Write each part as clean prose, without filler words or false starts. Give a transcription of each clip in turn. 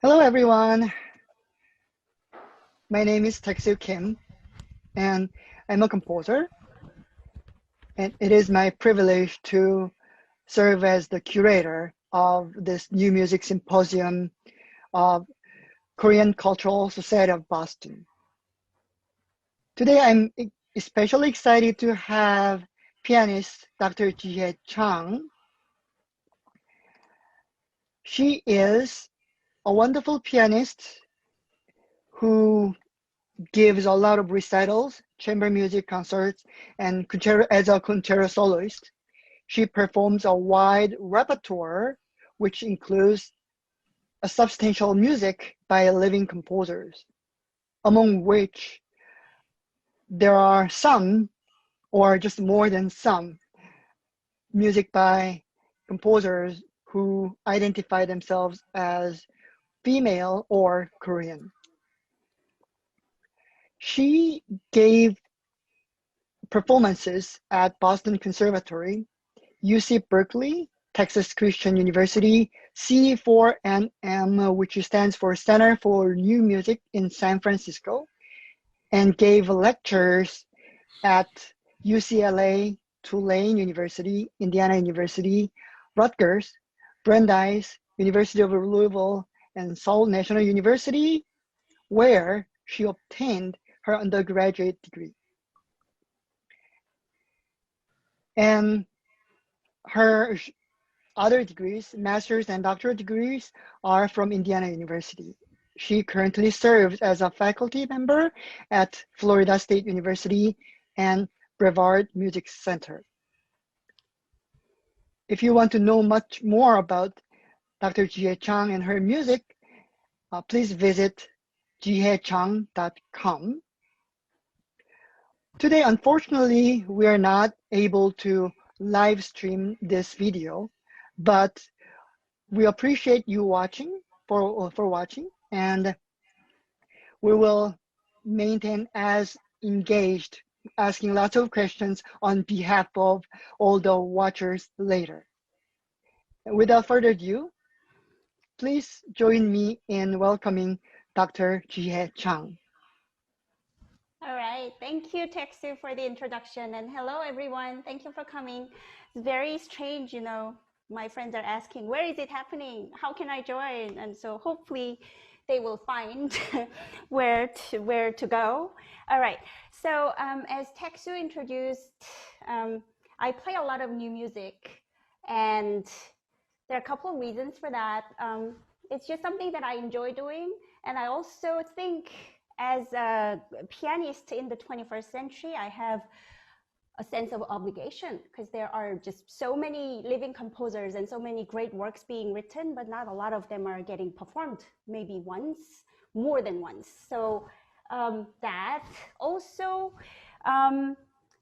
Hello, everyone. My name is Taeksoo Kim, and I'm a composer. And it is my privilege to serve as the curator of this new music symposium of Korean Cultural Society of Boston. Today, I'm especially excited to have pianist Dr. Jihye Chang. She is a wonderful pianist who gives a lot of recitals, chamber music concerts, and concerto, as a concerto soloist. She performs a wide repertoire, which includes a substantial music by living composers, among which there are some, or just more than some, music by composers who identify themselves as female or Korean. She gave performances at Boston Conservatory, UC Berkeley, Texas Christian University, C4NM, which stands for Center for New Music in San Francisco, and gave lectures at UCLA, Tulane University, Indiana University, Rutgers, Brandeis, University of Louisville, and Seoul National University, where she obtained her undergraduate degree. And her other degrees, master's and doctorate degrees, are from Indiana University. She currently serves as a faculty member at Florida State University and Brevard Music Center. If you want to know much more about Dr. Jihye Chang and her music, please visit jihyechang.com. Today, unfortunately, we are not able to live stream this video, but we appreciate you watching for watching, and we will maintain as engaged, asking lots of questions on behalf of all the watchers later. Without further ado, please join me in welcoming Dr. Jihye Chang. All right. Thank you, Teksu, for the introduction. And hello, everyone. Thank you for coming. It's very strange, my friends are asking, where is it happening? How can I join? And so hopefully they will find where to go. All right. So as Teksu introduced, I play a lot of new music. And there are a couple of reasons for that. It's just something that I enjoy doing. And I also think as a pianist in the 21st century, I have a sense of obligation because there are just so many living composers and so many great works being written, but not a lot of them are getting performed, maybe once, more than once. So that also,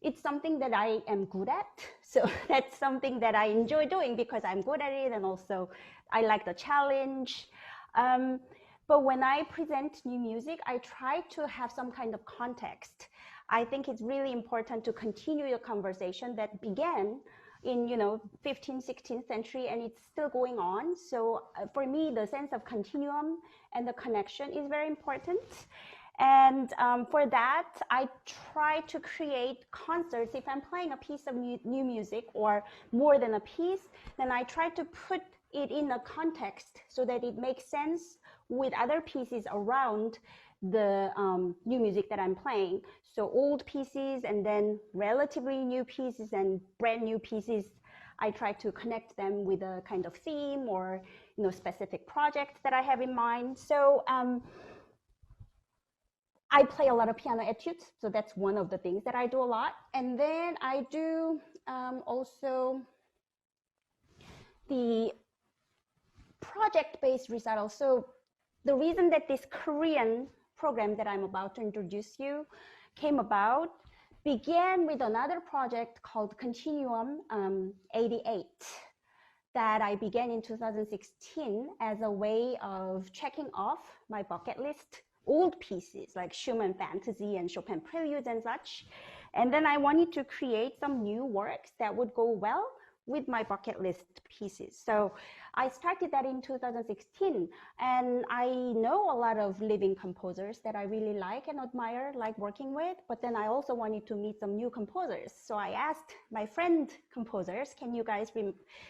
it's something that I am good at. So that's something that I enjoy doing because I'm good at it, and also I like the challenge. But when I present new music, I try to have some kind of context. I think it's really important to continue the conversation that began in 15th, 16th century, and it's still going on. So for me, the sense of continuum and the connection is very important. And for that, I try to create concerts. If I'm playing a piece of new music or more than a piece, then I try to put it in a context so that it makes sense with other pieces around the new music that I'm playing. So old pieces and then relatively new pieces and brand new pieces, I try to connect them with a kind of theme or specific project that I have in mind. So I play a lot of piano etudes, so that's one of the things that I do a lot. And then I do also the project-based recital. So the reason that this Korean program that I'm about to introduce you came about began with another project called Continuum 88 that I began in 2016 as a way of checking off my bucket list old pieces like Schumann Fantasy and Chopin Preludes and such. And then I wanted to create some new works that would go well with my bucket list pieces. So I started that in 2016, and I know a lot of living composers that I really like and admire, like working with, but then I also wanted to meet some new composers. So I asked my friend composers, can you guys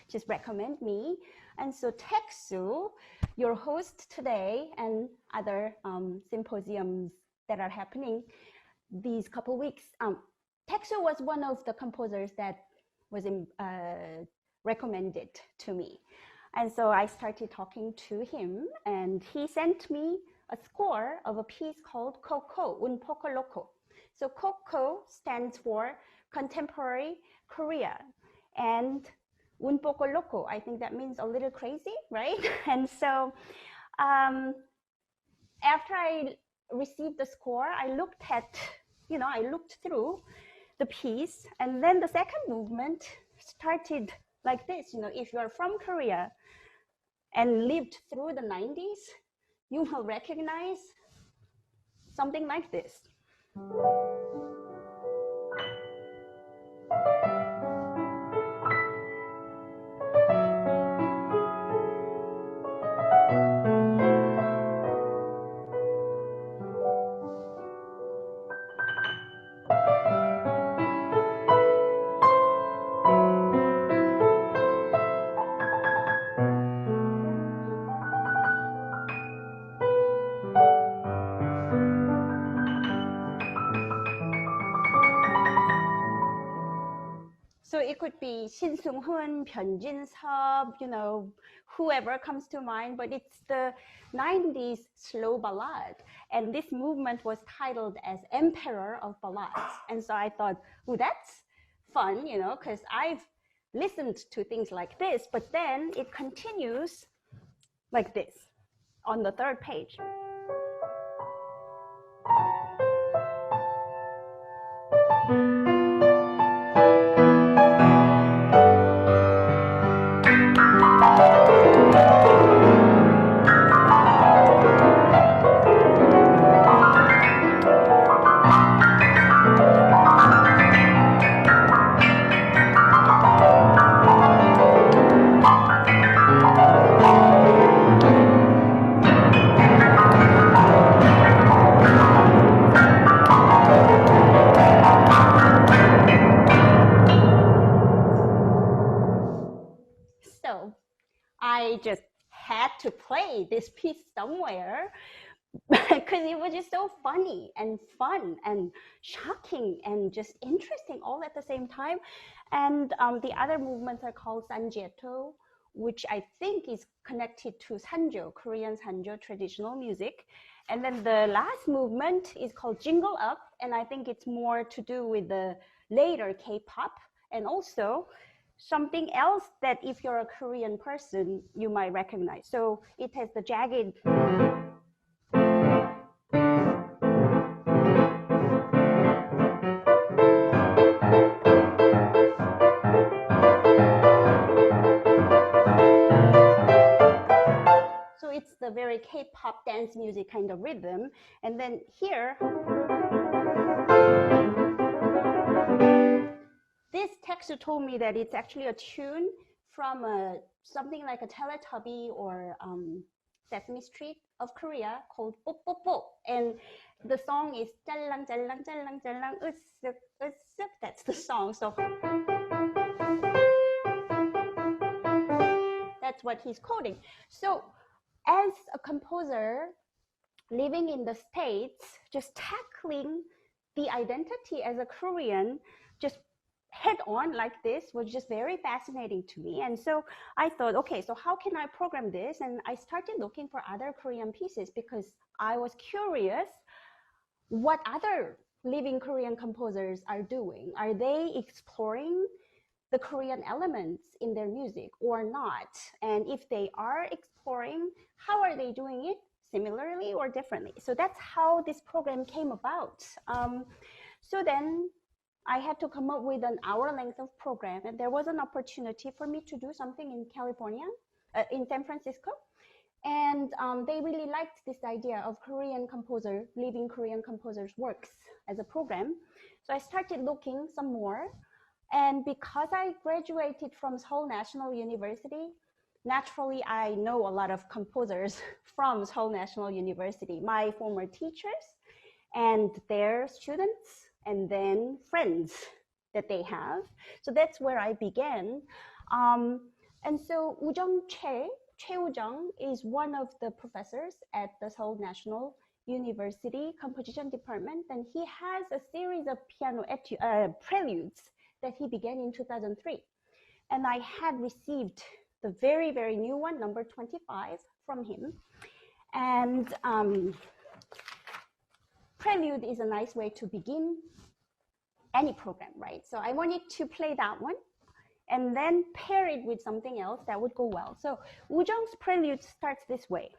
just recommend me? And so Teksu, your host today, and other symposiums that are happening these couple weeks, Teksu was one of the composers that was recommended to me. And so I started talking to him, and he sent me a score of a piece called Coco, Un Poco Loco. So Coco stands for Contemporary Korea, and Un Poco Loco, I think that means a little crazy, right? And so after I received the score, I looked through the piece, and then the second movement started like this. If you're from Korea and lived through the 90s, you will recognize something like this. So it could be Shin Sung-hoon, Byun Jin-seop, whoever comes to mind, but it's the 90s slow ballad. And this movement was titled as Emperor of Ballads. And so I thought, oh, that's fun, because I've listened to things like this, but then it continues like this on the third page. So I just had to play this piece somewhere because it was just so funny and fun and shocking and just interesting all at the same time. And the other movements are called Sanjeto, which I think is connected to Sanjo, Korean Sanjo traditional music. And then the last movement is called Jingle Up, and I think it's more to do with the later K-pop, and also something else that if you're a Korean person, you might recognize. So it has the jagged. So it's the very K-pop dance music kind of rhythm. And then here, this texture told me that it's actually a tune from something like a Teletubby or Sesame Street of Korea called 뽀뽀뽀. And the song is 짤랑 짤랑 짤랑 짤랑 으쓱 으쓱. That's the song. So that's what he's quoting. So as a composer living in the States, just tackling the identity as a Korean, just head on like this was just very fascinating to me. And so I thought, okay, so how can I program this? And I started looking for other Korean pieces because I was curious what other living Korean composers are doing. Are they exploring the Korean elements in their music or not? And if they are exploring, how are they doing it similarly or differently? So that's how this program came about. So then I had to come up with an hour length of program, and there was an opportunity for me to do something in California, in San Francisco. And they really liked this idea of living Korean composers' works as a program. So I started looking some more. And because I graduated from Seoul National University, naturally I know a lot of composers from Seoul National University, my former teachers and their students, and then friends that they have. So that's where I began. And so Choi Woo-jung is one of the professors at the Seoul National University Composition Department, and he has a series of piano preludes that he began in 2003. And I had received the very, very new one, number 25, from him. And Prelude is a nice way to begin any program, right? So I wanted to play that one and then pair it with something else that would go well. So Woo-jung's Prelude starts this way.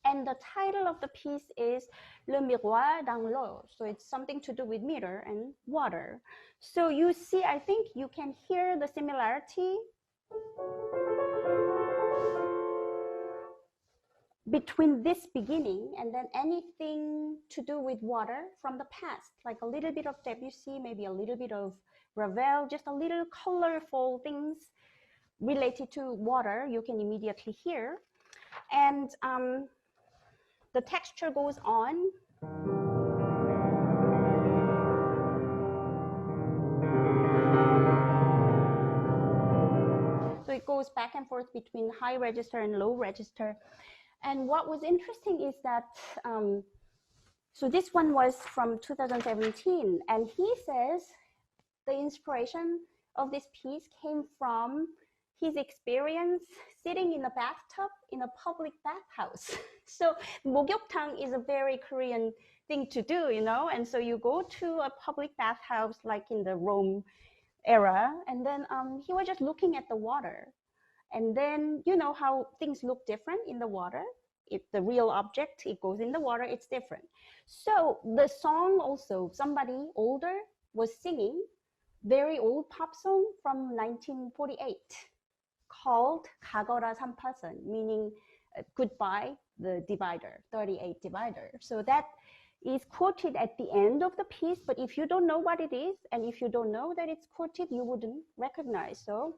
And the title of the piece is Le Miroir dans l'eau. So it's something to do with mirror and water. So you see, I think you can hear the similarity between this beginning and then anything to do with water from the past, like a little bit of Debussy, maybe a little bit of Ravel, just a little colorful things related to water you can immediately hear. And the texture goes on. So it goes back and forth between high register and low register. And what was interesting is that, so this one was from 2017, and he says the inspiration of this piece came from his experience sitting in a bathtub in a public bathhouse. So 목욕탕 is a very Korean thing to do, you know, and so you go to a public bathhouse like in the Rome era, and then he was just looking at the water. And then you know how things look different in the water. If the real object, it goes in the water, it's different. So the song also, somebody older was singing, very old pop song from 1948 called 가거라 38선, meaning goodbye, the divider, 38 divider. So that is quoted at the end of the piece, but if you don't know what it is, and if you don't know that it's quoted, you wouldn't recognize. So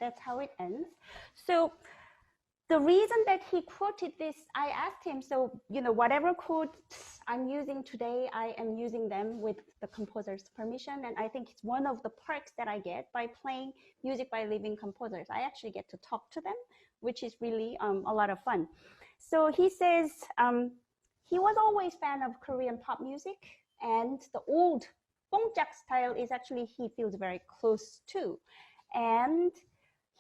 that's how it ends. So the reason that he quoted this, I asked him, so, you know, whatever quotes I'm using today, I am using them with the composer's permission. And I think it's one of the perks that I get by playing music by living composers. I actually get to talk to them, which is really a lot of fun. So he says he was always a fan of Korean pop music, and the old 뽕짝 style is actually he feels very close to. And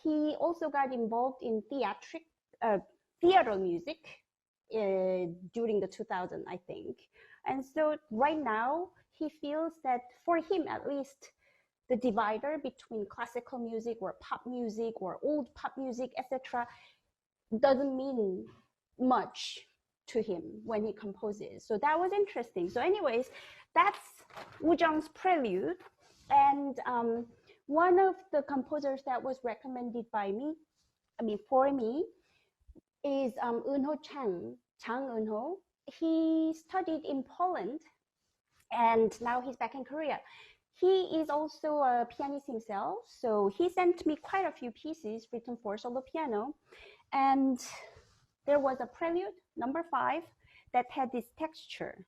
he also got involved in theater music during the 2000s, I think. And so right now, he feels that for him, at least, the divider between classical music or pop music or old pop music, etc., doesn't mean much to him when he composes. So that was interesting. So anyways, that's Woo-jung's Prelude. And one of the composers that was recommended by me, for me, is Eunho Chang, Chang Eunho. He studied in Poland, and now he's back in Korea. He is also a pianist himself, so he sent me quite a few pieces written for solo piano. And there was a Prelude, number 5, that had this texture.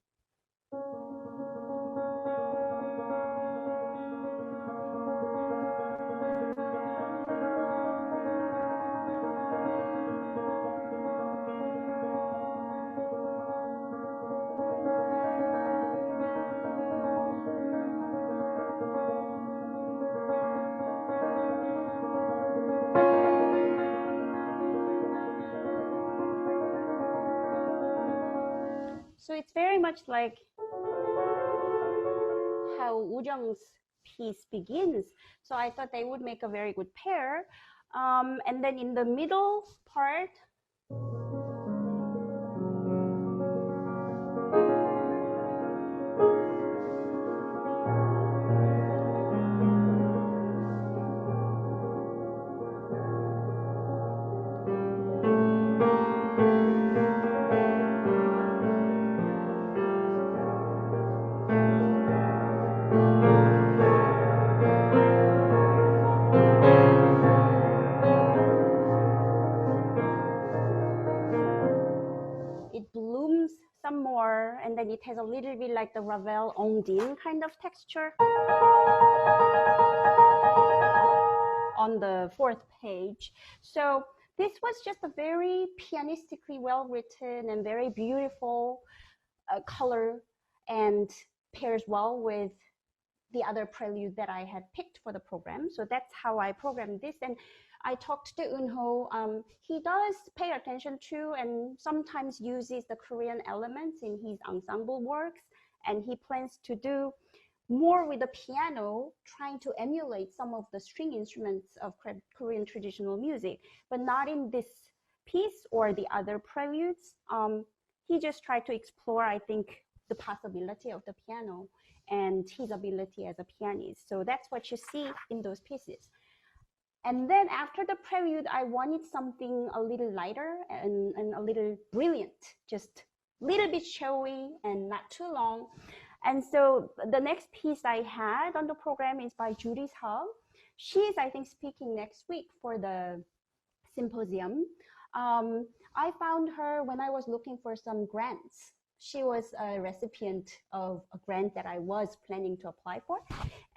So it's very much like how Woo Jung's piece begins. So I thought they would make a very good pair. And then in the middle part, it blooms some more, and then it has a little bit like the Ravel Ondine kind of texture on the fourth page. So this was just a very pianistically well written and very beautiful color, and pairs well with the other prelude that I had picked for the program. So that's how I programmed this. And I talked to Eunho. He does pay attention to and sometimes uses the Korean elements in his ensemble works. And he plans to do more with the piano, trying to emulate some of the string instruments of Korean traditional music, but not in this piece or the other preludes. He just tried to explore, I think, the possibility of the piano and his ability as a pianist. So that's what you see in those pieces. And then after the prelude, I wanted something a little lighter and a little brilliant, just a little bit showy and not too long. And so the next piece I had on the program is by Judy Seo. She's, I think, speaking next week for the Symposium. I found her when I was looking for some grants. She was a recipient of a grant that I was planning to apply for.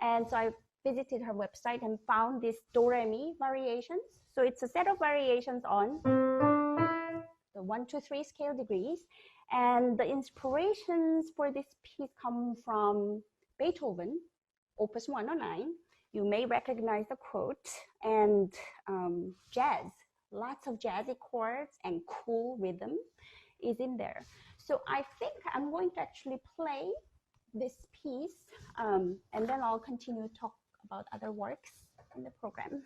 And so I visited her website and found this Dorami Variations. So it's a set of variations on the 1, 2, 3 scale degrees. And the inspirations for this piece come from Beethoven, Opus 109. You may recognize the quote, and jazz. Lots of jazzy chords and cool rhythm is in there. So I think I'm going to actually play this piece, and then I'll continue to talk about other works in the program.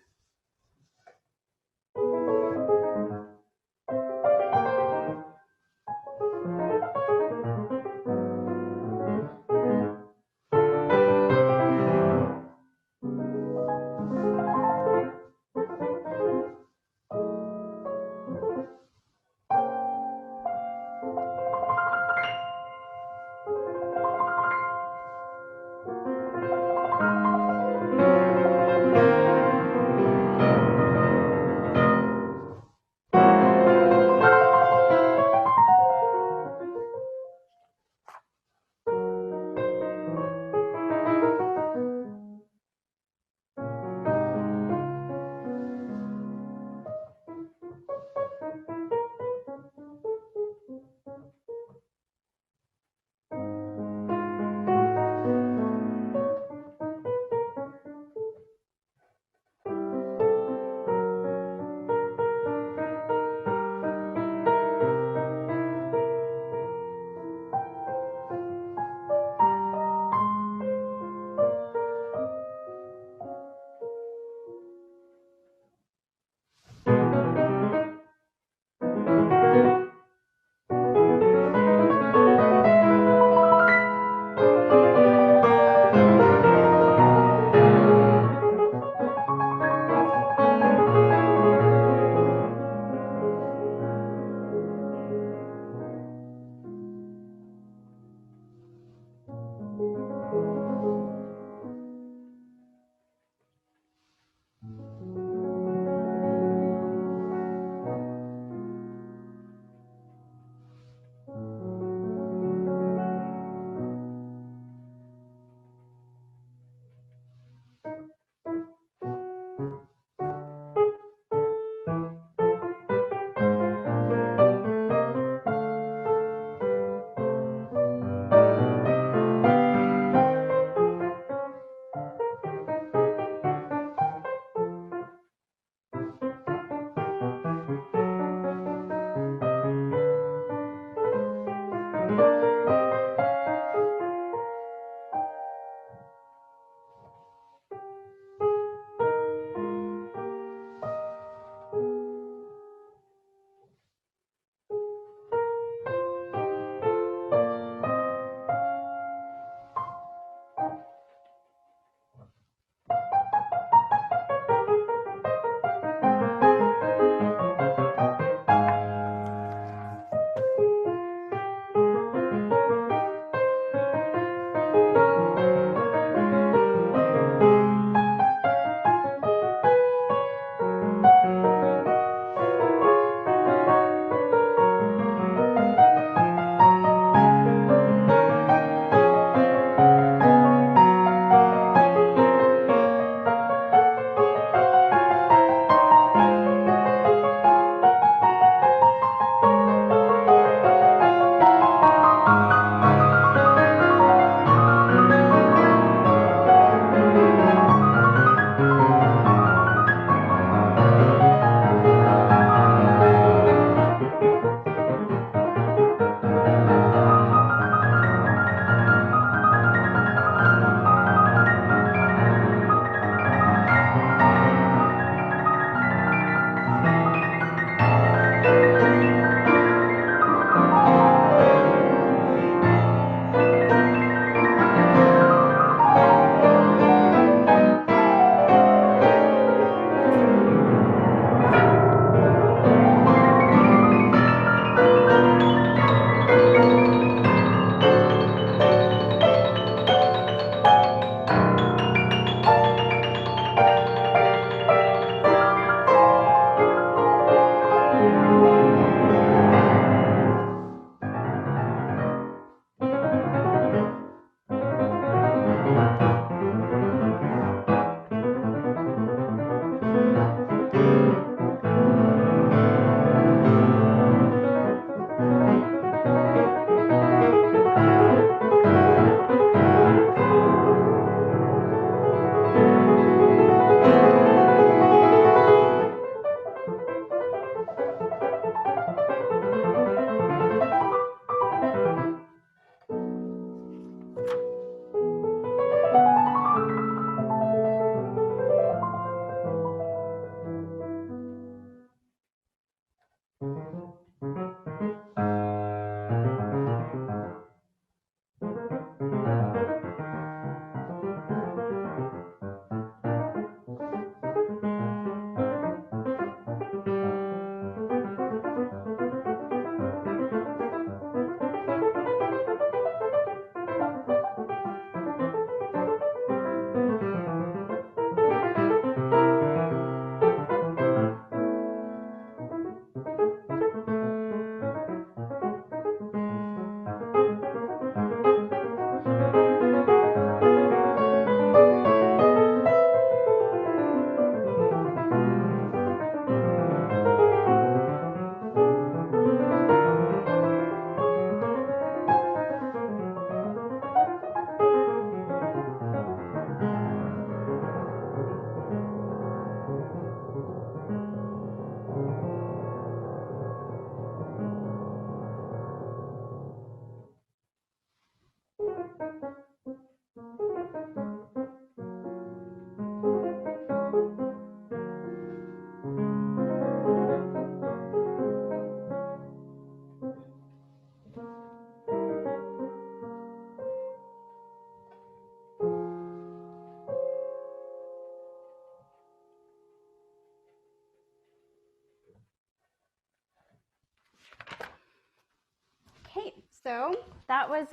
So that was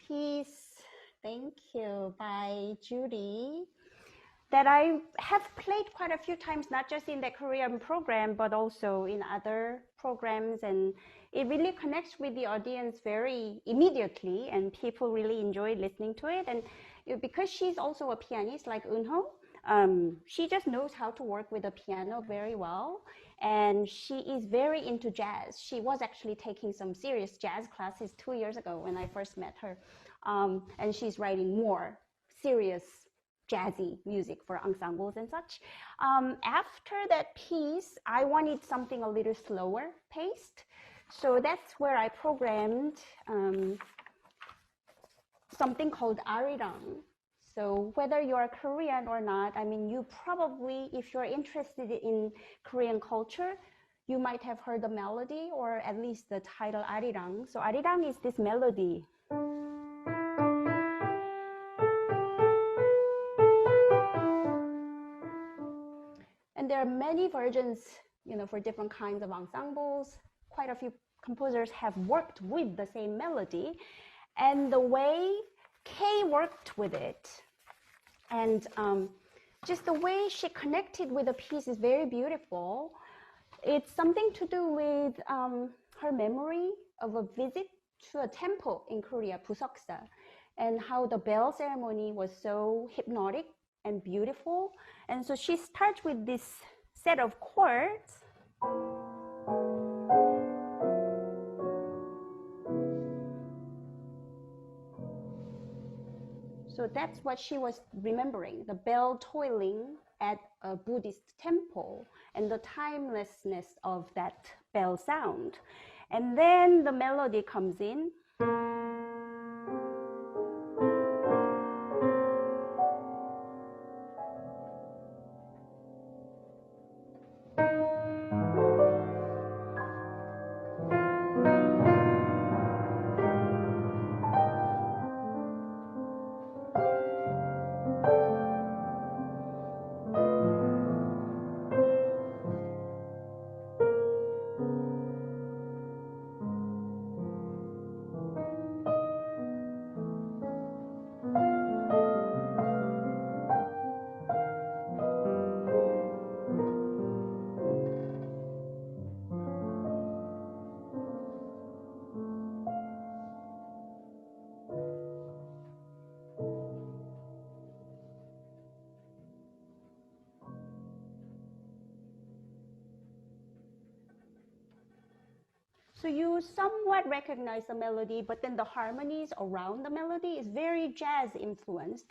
piece, thank you, by Judy, that I have played quite a few times, not just in the Korean program, but also in other programs. And it really connects with the audience very immediately, and people really enjoy listening to it. And because she's also a pianist like Eunho, she just knows how to work with the piano very well. And she is very into jazz. She was actually taking some serious jazz classes 2 years ago when I first met her. And she's writing more serious jazzy music for ensembles and such. After that piece, I wanted something a little slower paced. So that's where I programmed something called arirang. So whether you're Korean or not, I mean, you probably, if you're interested in Korean culture, you might have heard the melody or at least the title arirang. So arirang is this melody. And there are many versions, you know, for different kinds of ensembles. Quite a few composers have worked with the same melody. And the way Kay worked with it, and just the way she connected with the piece is very beautiful. It's something to do with her memory of a visit to a temple in Korea, Busoksa, and how the bell ceremony was so hypnotic and beautiful. And so she starts with this set of chords. So that's what she was remembering, the bell tolling at a Buddhist temple and the timelessness of that bell sound. And then the melody comes in. So you somewhat recognize the melody, but then the harmonies around the melody is very jazz influenced.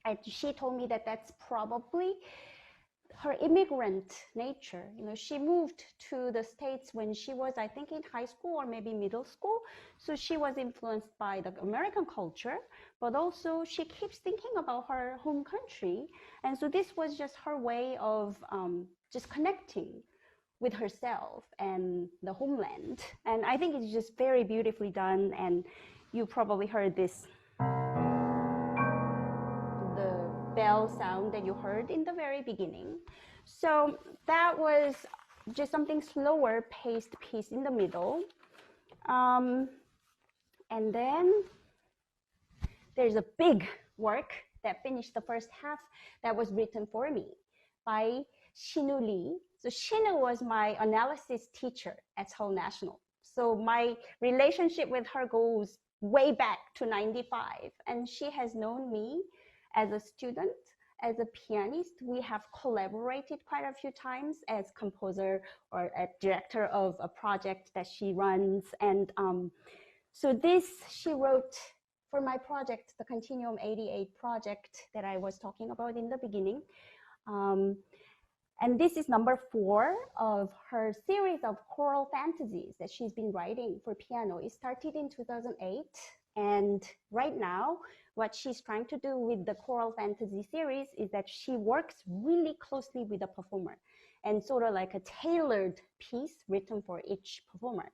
And she told me that that's probably her immigrant nature. You know, she moved to the States when she was, I think, in high school or maybe middle school. So she was influenced by the American culture, but also she keeps thinking about her home country. And so this was just her way of just connecting with herself and the homeland. And I think it's just very beautifully done. And you probably heard this, the bell sound that you heard in the very beginning. So that was just something slower paced piece in the middle. And then there's a big work that finished the first half that was written for me by Shinu Lee. So Shinu was my analysis teacher at Seoul National. So my relationship with her goes way back to 95. And she has known me as a student, as a pianist. We have collaborated quite a few times as composer or as director of a project that she runs. And so this she wrote for my project, the Continuum 88 project that I was talking about in the beginning. And this is number 4 of her series of choral fantasies that she's been writing for piano. It started in 2008. And right now, what she's trying to do with the choral fantasy series is that she works really closely with the performer and sort of like a tailored piece written for each performer.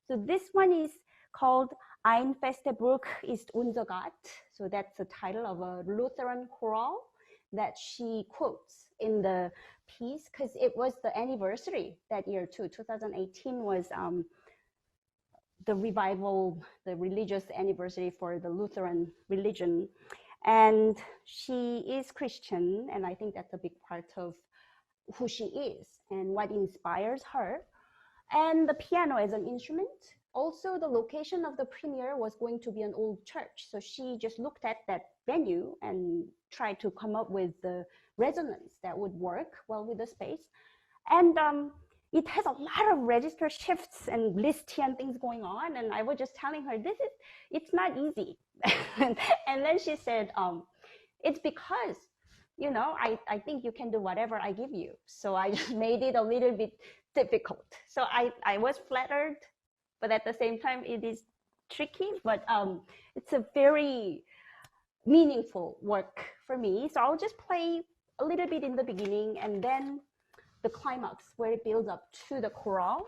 So this one is called Ein feste Brücke ist unser Gott. So that's the title of a Lutheran choral that she quotes in the piece because it was the anniversary that year too. 2018 was the revival, the religious anniversary for the Lutheran religion. And she is Christian, and I think that's a big part of who she is and what inspires her. And the piano as an instrument. Also, the location of the premiere was going to be an old church. So she just looked at that venue and tried to come up with the resonance that would work well with the space. And it has a lot of register shifts and Lisztian things going on. And I was just telling her, it's not easy. And then she said, it's because, you know, I think you can do whatever I give you. So I just made it a little bit difficult. So I was flattered, but at the same time, it is tricky, but it's a very meaningful work for me. So I'll just play a little bit in the beginning and then the climax where it builds up to the chorale.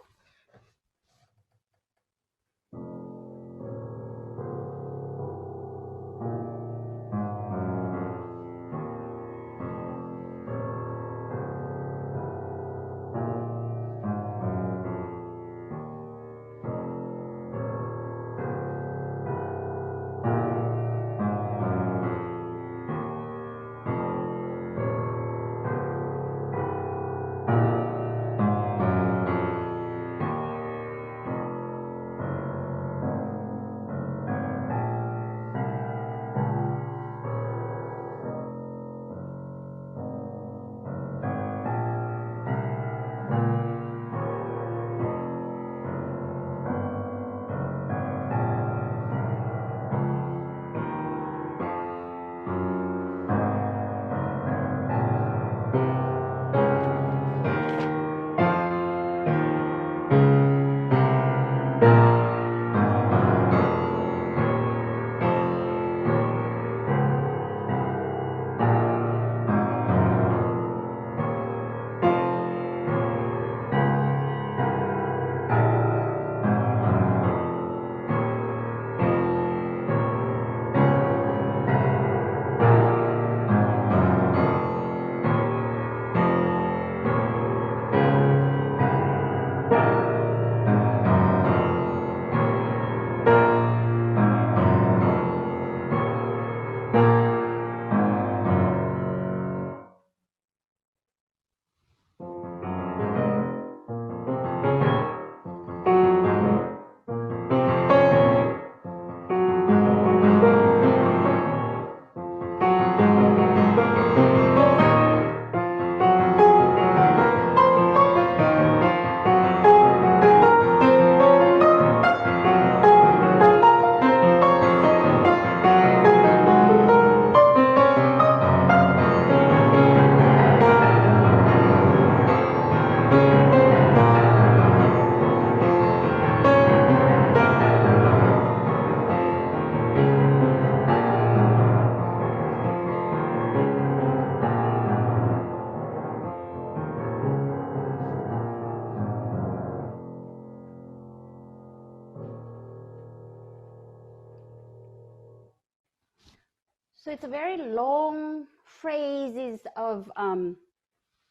So it's a very long phrases of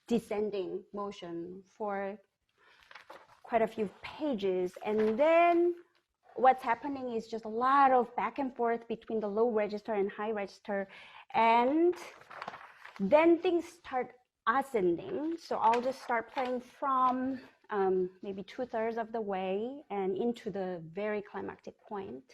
descending motion for quite a few pages. And then what's happening is just a lot of back and forth between the low register and high register. And then things start ascending. So I'll just start playing from maybe 2/3 of the way and into the very climactic point.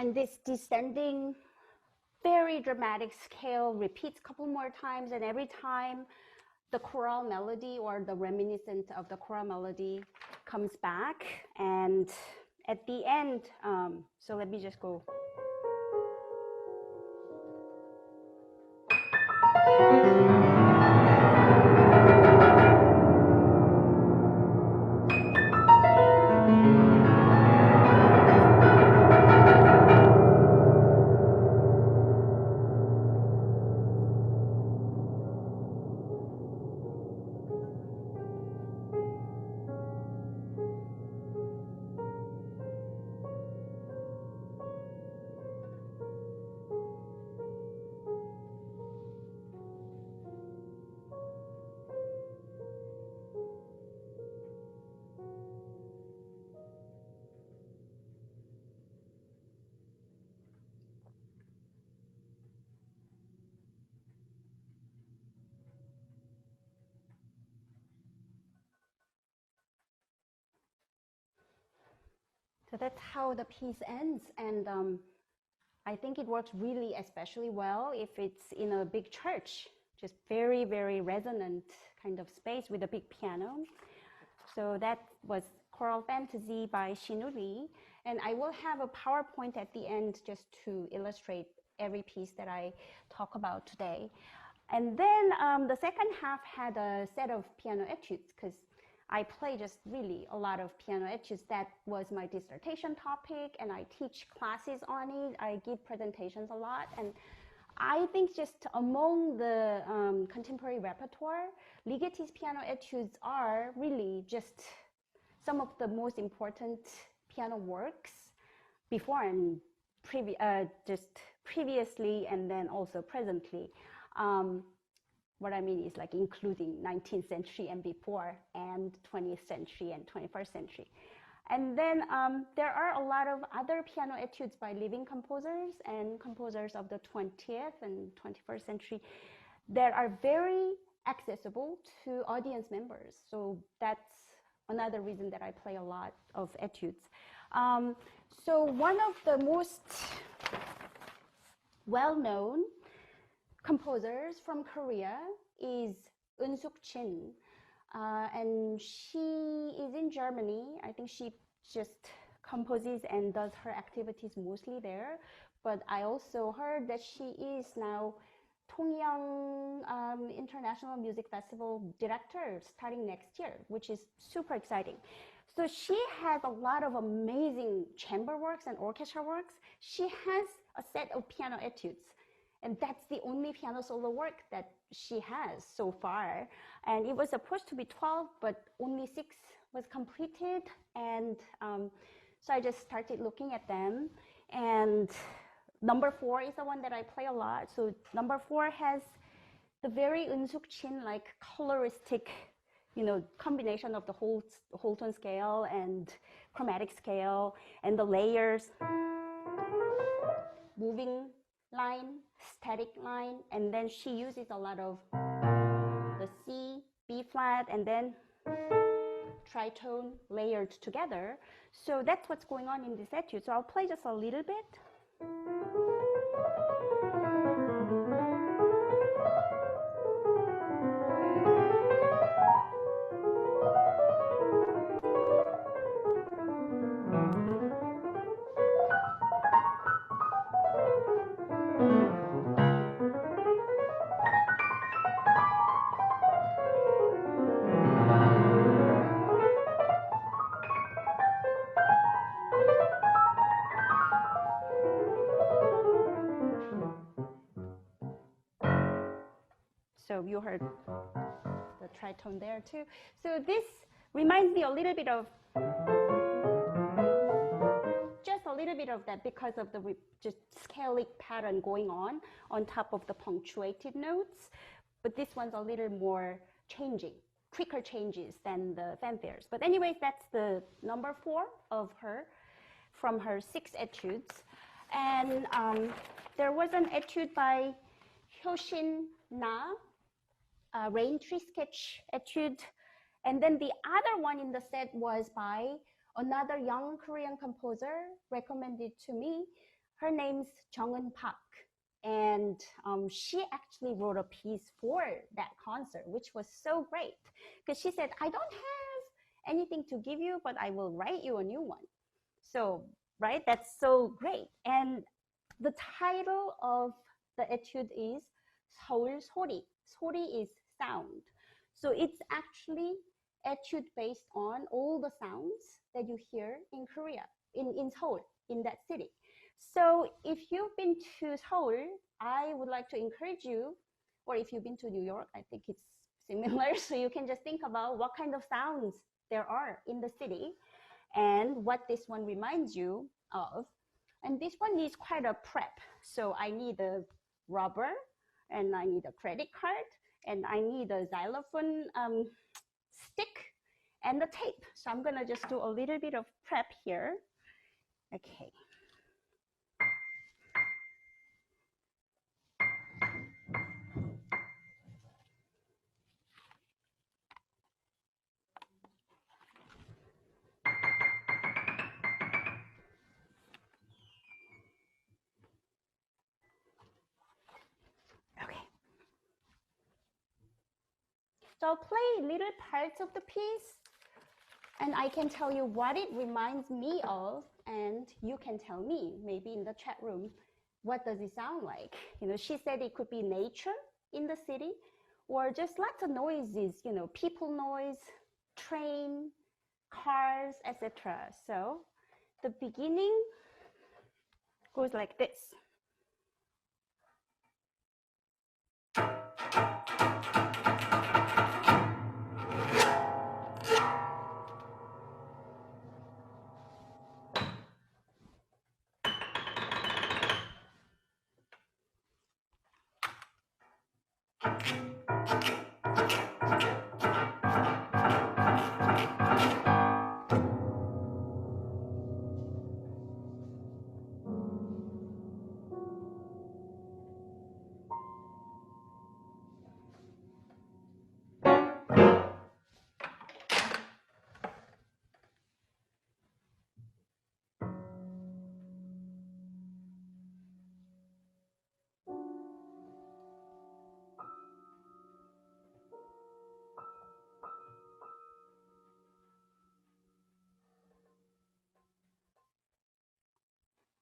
And this descending, very dramatic scale repeats a couple more times, and every time the choral melody or the reminiscent of the choral melody comes back. And at the end, so let me just go. So that's how the piece ends. And I think it works really especially well if it's in a big church, just very, very resonant kind of space with a big piano. So that was Choral Fantasy by Shinuri. And I will have a PowerPoint at the end just to illustrate every piece that I talk about today. And then the second half had a set of piano etudes, because I play just really a lot of piano etudes. That was my dissertation topic, and I teach classes on it. I give presentations a lot. And I think just among the contemporary repertoire, Ligetti's piano etudes are really just some of the most important piano works before and just previously, and then also presently. What I mean is like including 19th century and before, and 20th century and 21st century. And then there are a lot of other piano etudes by living composers and composers of the 20th and 21st century that are very accessible to audience members. So that's another reason that I play a lot of etudes. So one of the most well-known composers from Korea is Eun-suk Jin. And she is in Germany. I think she just composes and does her activities mostly there. But I also heard that she is now Tongyang International Music Festival director starting next year, which is super exciting. So she has a lot of amazing chamber works and orchestra works. She has a set of piano etudes. And that's the only piano solo work that she has so far. And it was supposed to be 12, but only 6 was completed. And so I just started looking at them. And number 4 is the one that I play a lot. So number 4 has the very Eun-suk Jin like coloristic, combination of the whole tone scale and chromatic scale and the layers, moving line, static line, and then she uses a lot of the C, B flat, and then tritone layered together. So that's what's going on in this etude. So I'll play just a little bit. So you heard the tritone there too. So this reminds me a little bit of, just a little bit of that, because of the just scalic pattern going on top of the punctuated notes. But this one's a little more changing, quicker changes than the fanfares. But anyways, that's the number 4 of her, from her 6 etudes. And there was an etude by Hyoshin Na, Rain Tree Sketch etude. And then the other one in the set was by another young Korean composer recommended to me. Her name's Jung-eun Park. And she actually wrote a piece for that concert, which was so great. Because she said, I don't have anything to give you, but I will write you a new one. So, right, that's so great. And the title of the etude is Seoul Sori. Sori is sound. So it's actually etude based on all the sounds that you hear in Korea, in Seoul, in that city. So if you've been to Seoul, I would like to encourage you, or if you've been to New York, I think it's similar. So you can just think about what kind of sounds there are in the city and what this one reminds you of. And this one needs quite a prep. So I need a rubber, and I need a credit card, and I need a xylophone stick and the tape. So I'm gonna just do a little bit of prep here. Okay. So I'll play little parts of the piece, and I can tell you what it reminds me of, and you can tell me, maybe in the chat room, what does it sound like? You know, she said it could be nature in the city, or just lots of noises, you know, people noise, train, cars, etc. So the beginning goes like this.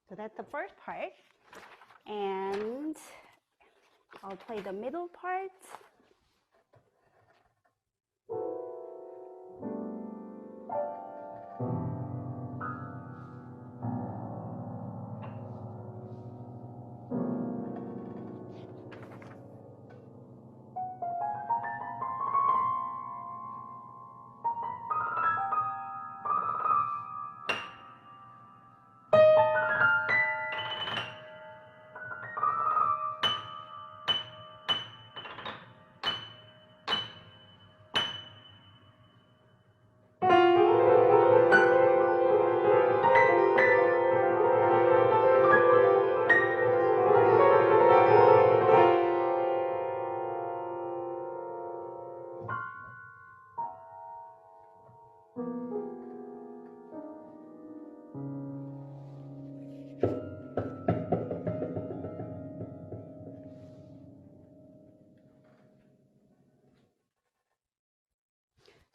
So that's the first part. And I'll play the middle part.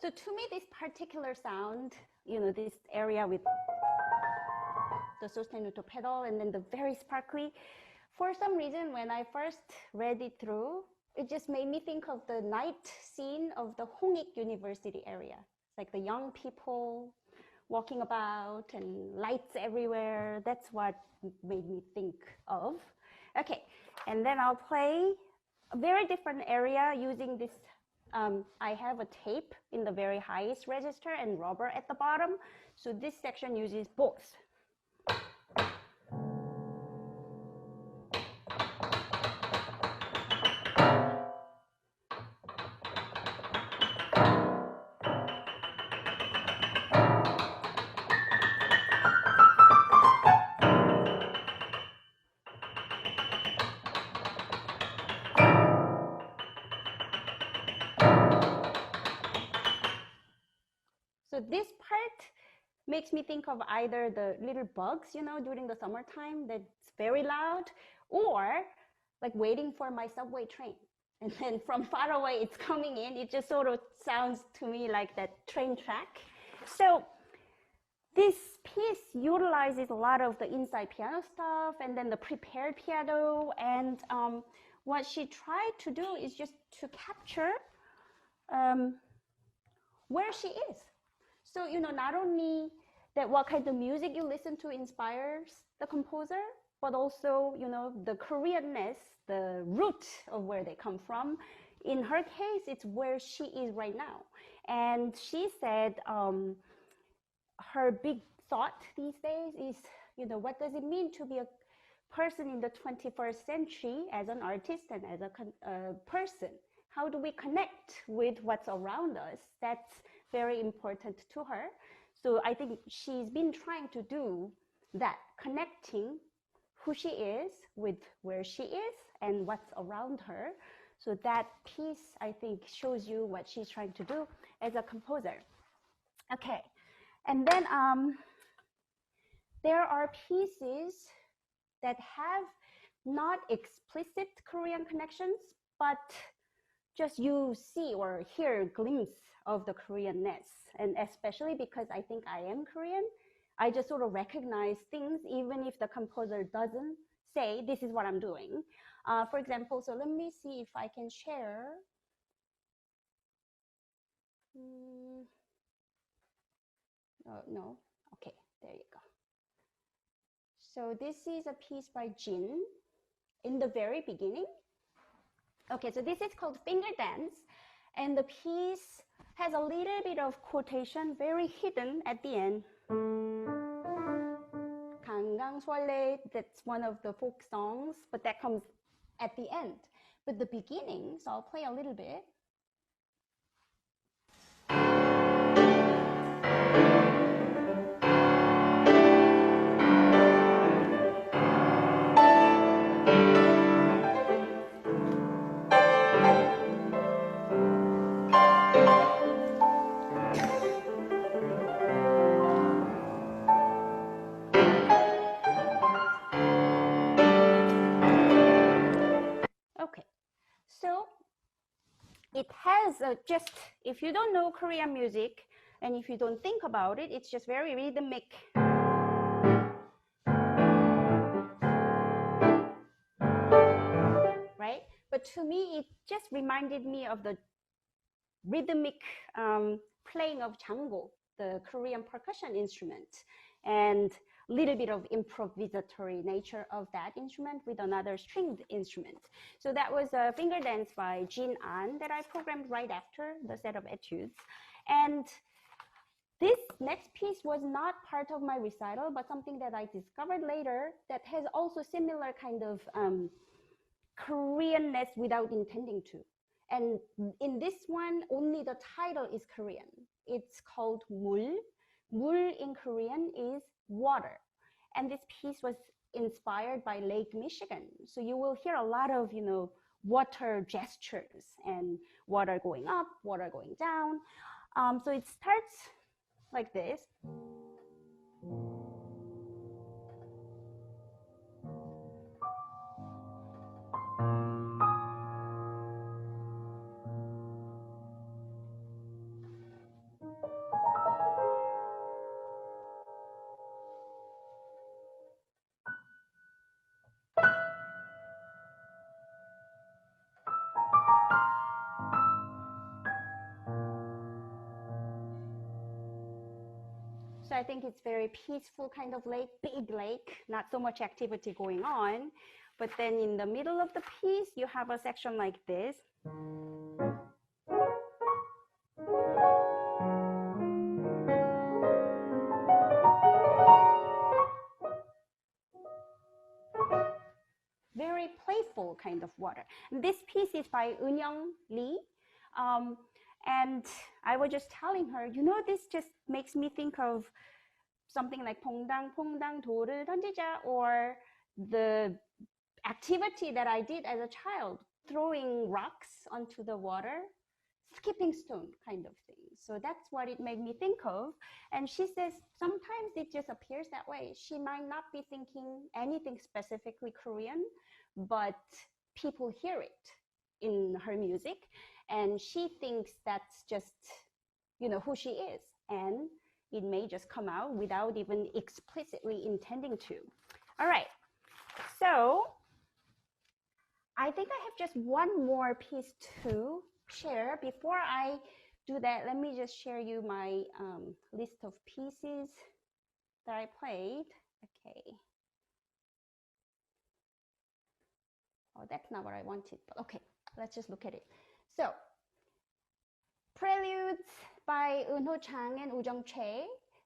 So to me, this particular sound, you know, this area with the sostenuto pedal and then the very sparkly, for some reason, when I first read it through, it just made me think of the night scene of the Hongik University area. It's like the young people walking about and lights everywhere. That's what made me think of. Okay, and then I'll play a very different area using this. I have a tape in the very highest register and rubber at the bottom. So this section uses both. So this part makes me think of either the little bugs, you know, during the summertime that's very loud, or like waiting for my subway train. And then from far away, it's coming in. It just sort of sounds to me like that train track. So this piece utilizes a lot of the inside piano stuff and then the prepared piano. And what she tried to do is just to capture where she is. So, you know, not only that what kind of music you listen to inspires the composer, but also, you know, the Koreanness, the root of where they come from. In her case, it's where she is right now. And she said her big thought these days is, you know, what does it mean to be a person in the 21st century as an artist and as a person? How do we connect with what's around us? That's very important to her. So I think she's been trying to do that, connecting who she is with where she is and what's around her. So that piece, I think, shows you what she's trying to do as a composer. Okay, and then there are pieces that have not explicit Korean connections, but just you see or hear a glimpse of the Koreanness. And especially because I think I am Korean, I just sort of recognize things even if the composer doesn't say, this is what I'm doing. For example, so let me see if I can share. No, okay, there you go. So this is a piece by Jin in the very beginning. Okay, so this is called Finger Dance, and the piece has a little bit of quotation, very hidden at the end. 강강수월래, that's one of the folk songs, but that comes at the end. But the beginning, so I'll play a little bit. Okay, so it has just, if you don't know Korean music and if you don't think about it, it's just very rhythmic. Right? But to me, it just reminded me of the rhythmic playing of jango, the Korean percussion instrument, and a little bit of improvisatory nature of that instrument with another stringed instrument. So that was a finger dance by Jin An that I programmed right after the set of etudes. And this next piece was not part of my recital, but something that I discovered later that has also similar kind of Koreanness without intending to. And in this one, only the title is Korean. It's called 물. 물 in Korean is water. And this piece was inspired by Lake Michigan. So you will hear a lot of, you know, water gestures and water going up, water going down. So it starts like this. So I think it's very peaceful kind of lake, big lake, not so much activity going on. But then in the middle of the piece, you have a section like this. Very playful kind of water. This piece is by Eunyoung Lee. And I was just telling her, you know, this just makes me think of something like 퐁당 퐁당 돌을 던지자, or the activity that I did as a child, throwing rocks onto the water. skipping stone kind of thing. So that's what it made me think of. And she says sometimes it just appears that way. She might not be thinking anything specifically Korean, but people hear it in her music, and she thinks that's just, you know, who she is, and it may just come out without even explicitly intending to. All right, so I think I have just one more piece to share. Before I do that, let me just share you my list of pieces that I played. Okay. Oh, that's not what I wanted, but okay, let's just look at it. So, Preludes by Jihye Chang and Woo Chae,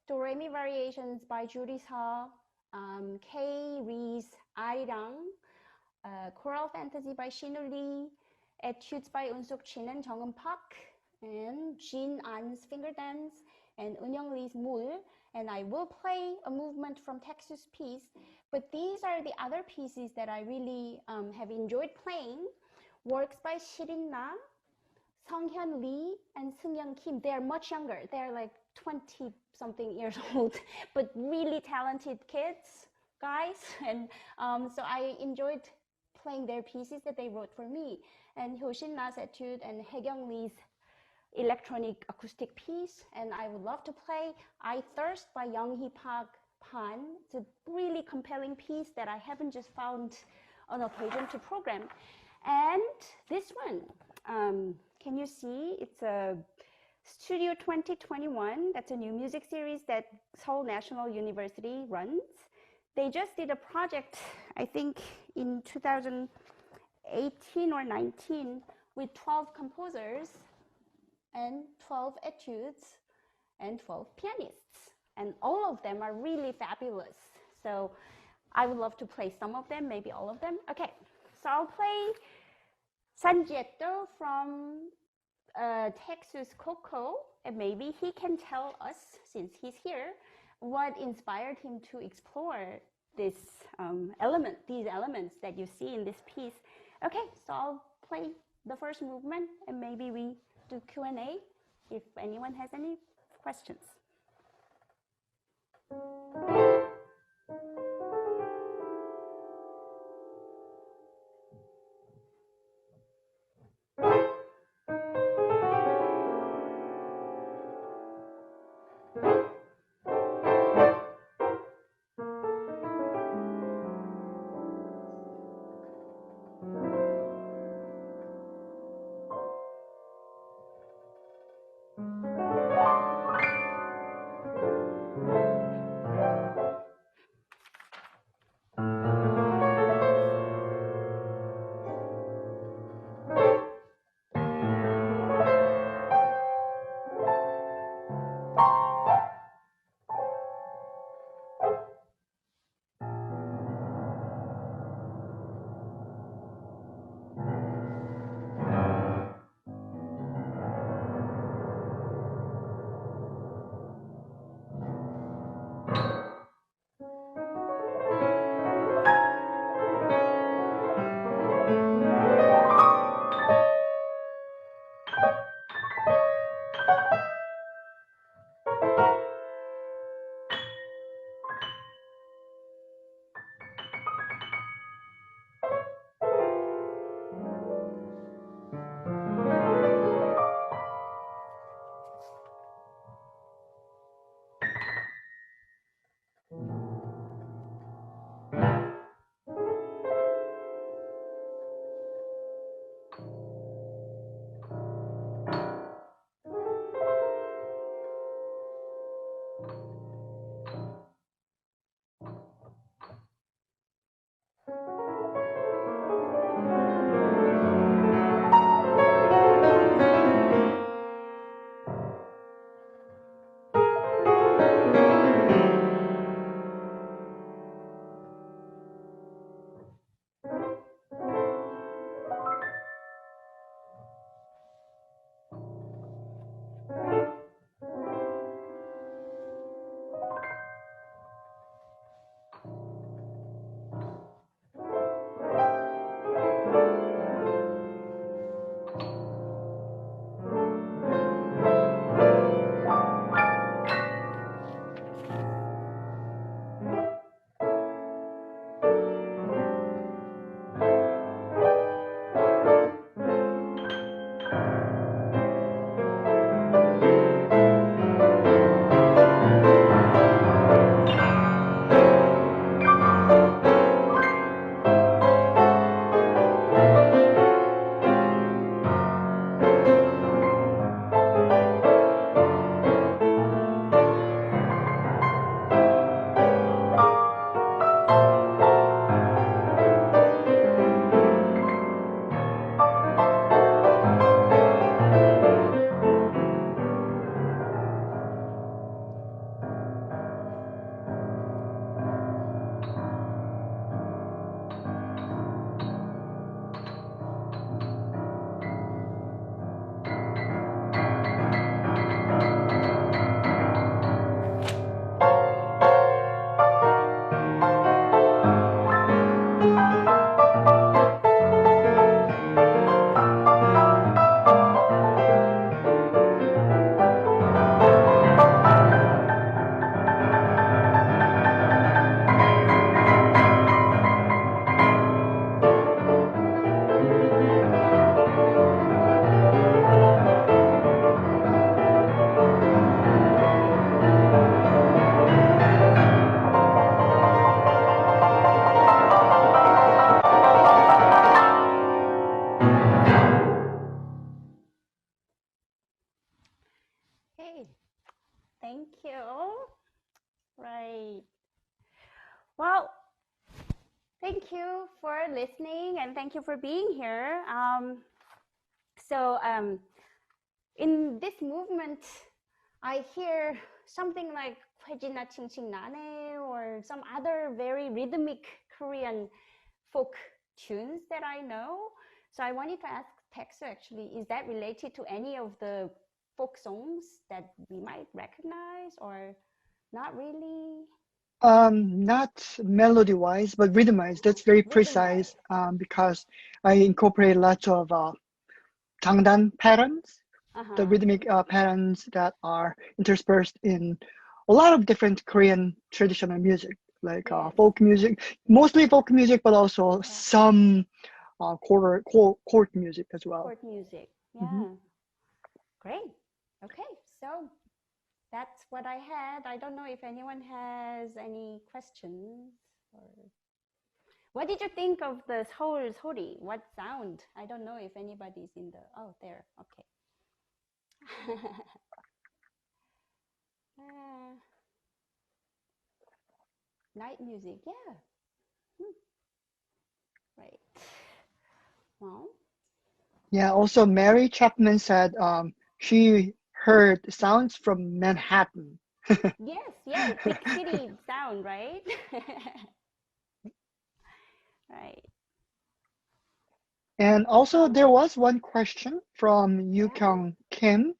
Dorami Variations by Judy Seo, K. Reese Arirang, Choral Fantasy by Shinu Lee, Etudes by Unsuk Chin and Jung Park, and Jin An's Finger Dance, and Eunyoung Lee's Mul. And I will play a movement from Texas piece, but these are the other pieces that I really have enjoyed playing. Works by Shirin Na, Sunghyun Lee, and Seungyeon Kim. They're much younger. They're like 20-something years old, but really talented kids, guys. And so I enjoyed playing their pieces that they wrote for me. And Hyoshin Na's Etude and Haekyung Lee's electronic acoustic piece. And I would love to play I Thirst by Young-hee Park Pan. It's a really compelling piece that I haven't just found an occasion to program. And this one, can you see? It's a Studio 2021. That's a new music series that Seoul National University runs. They just did a project, I think, in 2018 or 19 with 12 composers and 12 etudes and 12 pianists. And all of them are really fabulous. So I would love to play some of them, maybe all of them. Okay, so I'll play Sanjietto from Texas Coco, and maybe he can tell us, since he's here, what inspired him to explore this these elements that you see in this piece. Okay, so I'll play the first movement, and maybe we do Q&A if anyone has any questions. Right. Well, thank you for listening and thank you for being here. So in this movement, I hear something like 회지나 칭칭나네 or some other very rhythmic Korean folk tunes that I know. So I wanted to ask Texu actually, is that related to any of the folk songs that we might recognize or not really? Not melody-wise, but rhythm-wise. That's very Rhythm-wise. precise because I incorporate lots of 장단 patterns, the rhythmic patterns that are interspersed in a lot of different Korean traditional music, like Yes. folk music, mostly folk music, but also some court music as well. Court music, yeah. Great. Okay, so that's what I had. I don't know if anyone has any questions. Or... What did you think of the 서울 소리? What sound? I don't know if anybody's in the... Oh, there. Okay. Night music, yeah. Right. Well. Yeah, also Mary Chapman said she heard sounds from Manhattan. Yes, yeah, big city sound, right? Right. And also there was one question from Yu Kyung Kim,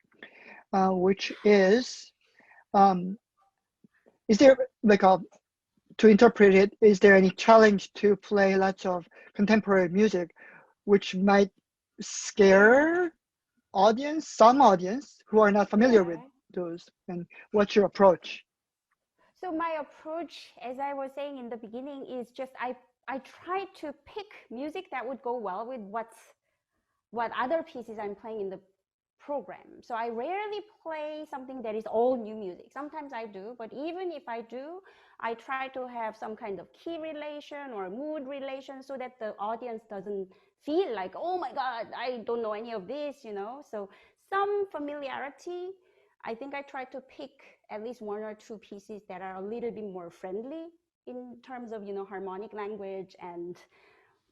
which is there like to interpret it, is there any challenge to play lots of contemporary music which might scare some audience who are not familiar with those, and what's your approach? So my approach, as I was saying in the beginning, is just I try to pick music that would go well with what other pieces I'm playing in the program. So I rarely play something that is all new music. Sometimes I do, but even if I do, I try to have some kind of key relation or mood relation so that the audience doesn't feel like, oh my God, I don't know any of this, you know? So some familiarity. I think I try to pick at least one or two pieces that are a little bit more friendly in terms of, you know, harmonic language and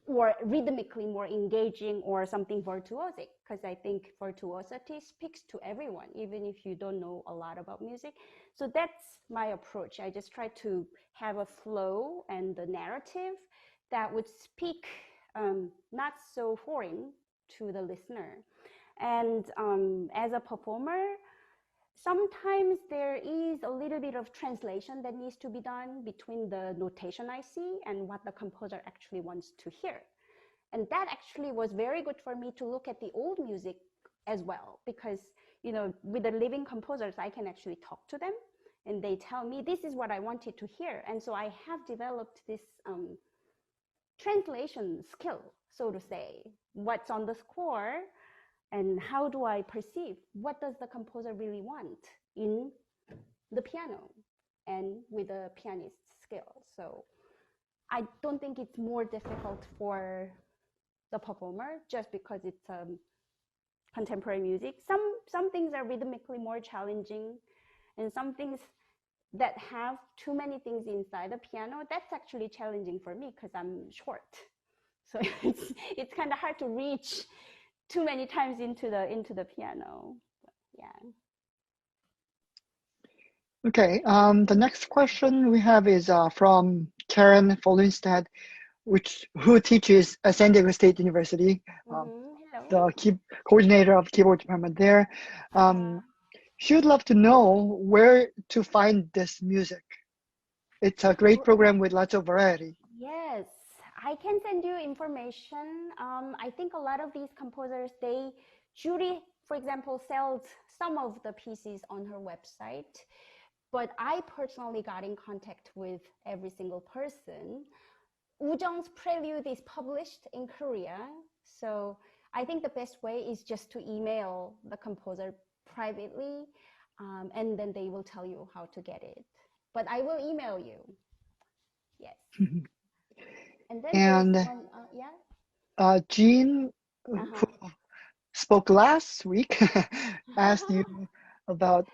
or rhythmically more engaging or something virtuosic, because I think virtuosity speaks to everyone, even if you don't know a lot about music. So that's my approach. I just try to have a flow and the narrative that would speak not so foreign to the listener. And as a performer, sometimes there is a little bit of translation that needs to be done between the notation I see and what the composer actually wants to hear. And that actually was very good for me to look at the old music as well, because, you know, with the living composers, I can actually talk to them and they tell me, this is what I wanted to hear. And so I have developed this translation skill, so to say, what's on the score and how do I perceive what does the composer really want in the piano and with a pianist skill. So I don't think it's more difficult for the performer just because it's contemporary music. Some things are rhythmically more challenging, and some things that have too many things inside the piano, that's actually challenging for me because I'm short. So it's kind of hard to reach too many times into the piano. Yeah. Okay, the next question we have is from Karen Follinstead, who teaches at San Diego State University, the coordinator of keyboard department there. She would love to know where to find this music. It's a great program with lots of variety. Yes, I can send you information. I think a lot of these composers, Judy, for example, sells some of the pieces on her website, but I personally got in contact with every single person. Woo-jung's Prelude is published in Korea, so I think the best way is just to email the composer privately, and then they will tell you how to get it. But I will email you. Yes. And then there's one, Jean, who spoke last week, asked you about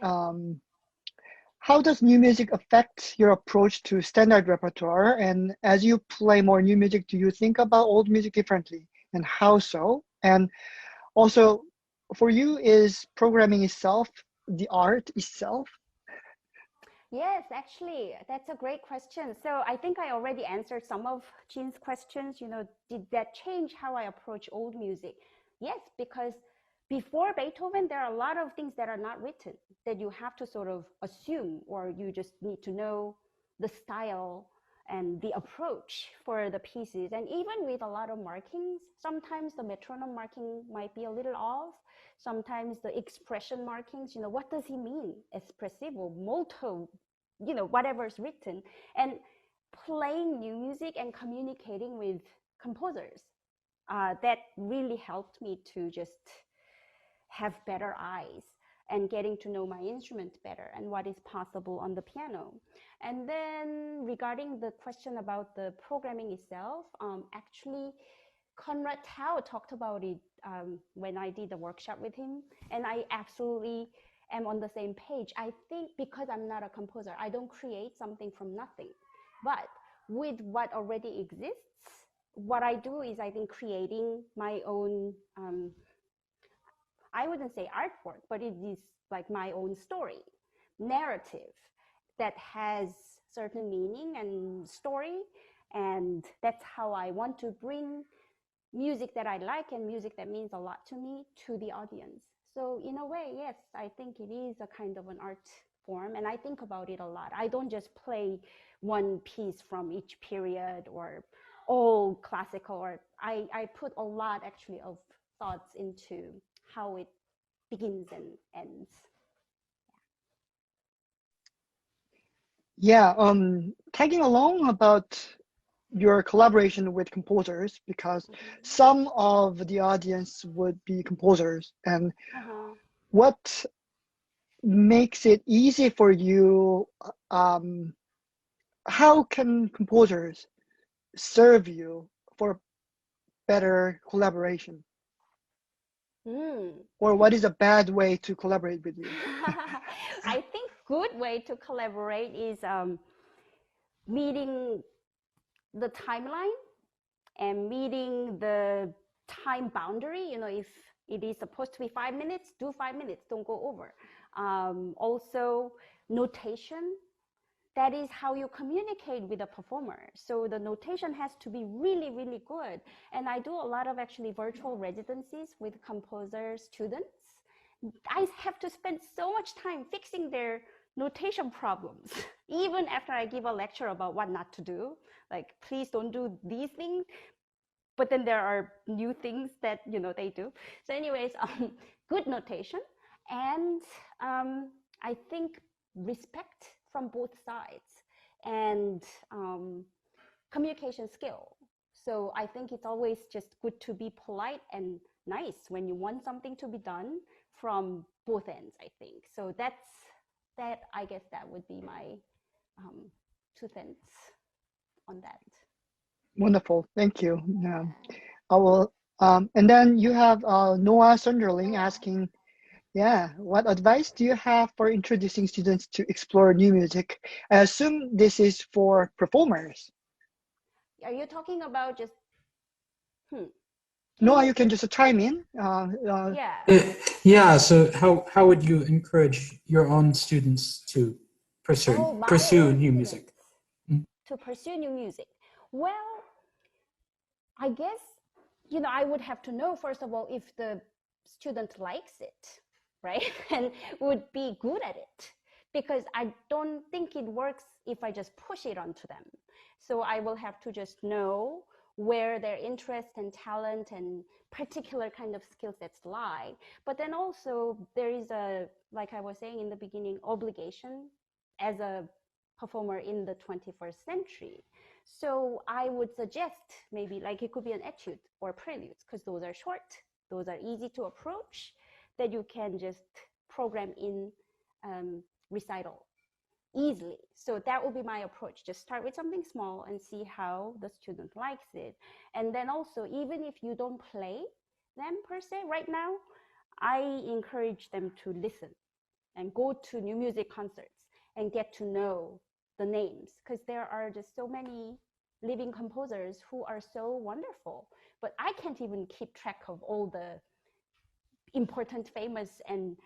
how does new music affect your approach to standard repertoire? And as you play more new music, do you think about old music differently? And how so? And also, for you, is programming itself the art itself? Yes, actually, that's a great question. So I think I already answered some of Jin's questions. Did that change how I approach old music? Yes, because before Beethoven, there are a lot of things that are not written that you have to sort of assume, or you just need to know the style and the approach for the pieces. And even with a lot of markings, sometimes the metronome marking might be a little off. Sometimes the expression markings, what does he mean? Espressivo, molto, whatever's written. And playing new music and communicating with composers, that really helped me to just have better eyes and getting to know my instrument better and what is possible on the piano. And then regarding the question about the programming itself, actually, Conrad Tao talked about it when I did the workshop with him, and I absolutely am on the same page. I think because I'm not a composer, I don't create something from nothing. But with what already exists, what I do is I think creating my own, I wouldn't say artwork, but it is like my own story, narrative that has certain meaning and story. And that's how I want to bring music that I like and music that means a lot to me to the audience. So in a way, yes, I think it is a kind of an art form, and I think about it a lot. I don't just play one piece from each period or all classical, or I put a lot actually of thoughts into how it begins and ends. Yeah, tagging along about your collaboration with composers, because some of the audience would be composers, and Uh-huh. what makes it easy for you? How can composers serve you for better collaboration? Mm. Or what is a bad way to collaborate with you? I think good way to collaborate is meeting the timeline and meeting the time boundary. If it is supposed to be 5 minutes, do 5 minutes, don't go over. Also, notation. That is how you communicate with a performer. So the notation has to be really, really good. And I do a lot of actually virtual residencies with composer students. I have to spend so much time fixing their notation problems, even after I give a lecture about what not to do. Like, please don't do these things. But then there are new things that they do. So anyways, good notation. And I think respect from both sides and communication skill. So I think it's always just good to be polite and nice when you want something to be done from both ends, I think. So I guess that would be my 2 cents on that. Wonderful, thank you. I will. And then you have Noah Sunderling asking, yeah, what advice do you have for introducing students to explore new music? I assume this is for performers. Are you talking about just, Noah, you can just chime in. yeah, Yeah, so how would you encourage your own students to oh, my pursue own new students music? Mm. to pursue new music? Well, I guess, I would have to know, first of all, if the student likes it, right? And would be good at it. Because I don't think it works if I just push it onto them. So I will have to just know where their interest and talent and particular kind of skill sets lie. But then also there is like I was saying in the beginning, obligation as a performer in the 21st century. So I would suggest maybe like it could be an etude or preludes, because those are short, those are easy to approach, that you can just program in recital easily. So that would be my approach. Just start with something small and see how the student likes it. And then also, even if you don't play them per se right now, I encourage them to listen and go to new music concerts and get to know the names, because there are just so many living composers who are so wonderful, but I can't even keep track of all the important, famous, and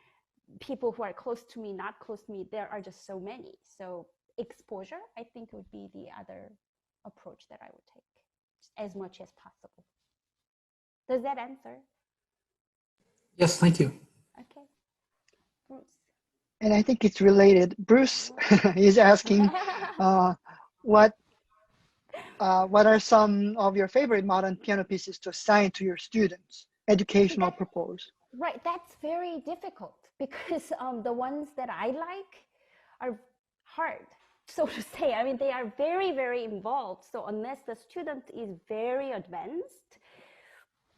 people who are close to me, not close to me. There are just so many. So exposure, I think, would be the other approach that I would take, as much as possible. Does that answer? Yes, thank you. Okay. Bruce. And I think it's related. Bruce is asking, what are some of your favorite modern piano pieces to assign to your students, educational purpose? Right, that's very difficult, because the ones that I like are hard, so to say. I mean, they are very, very involved. So unless the student is very advanced,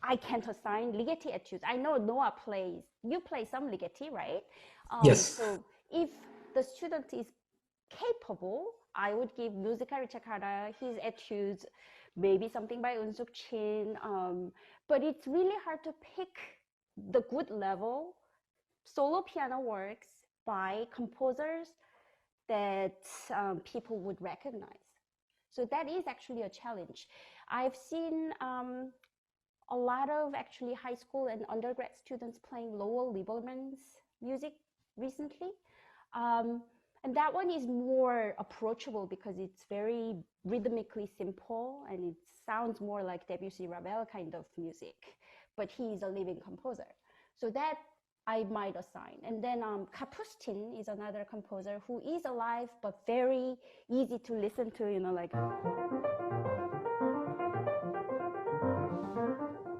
I can't assign ligeti etudes. I know Noah plays, you play some ligeti, right? Yes. So if the student is capable, I would give Musica Ricercata, his etudes, maybe something by Unsuk Chin. But it's really hard to pick the good level solo piano works by composers that people would recognize. So that is actually a challenge. I've seen a lot of actually high school and undergrad students playing Lowell Lieberman's music recently. And that one is more approachable because it's very rhythmically simple and it sounds more like Debussy Ravel kind of music, but he is a living composer. So that I might assign. And then Kapustin is another composer who is alive, but very easy to listen to, you know, like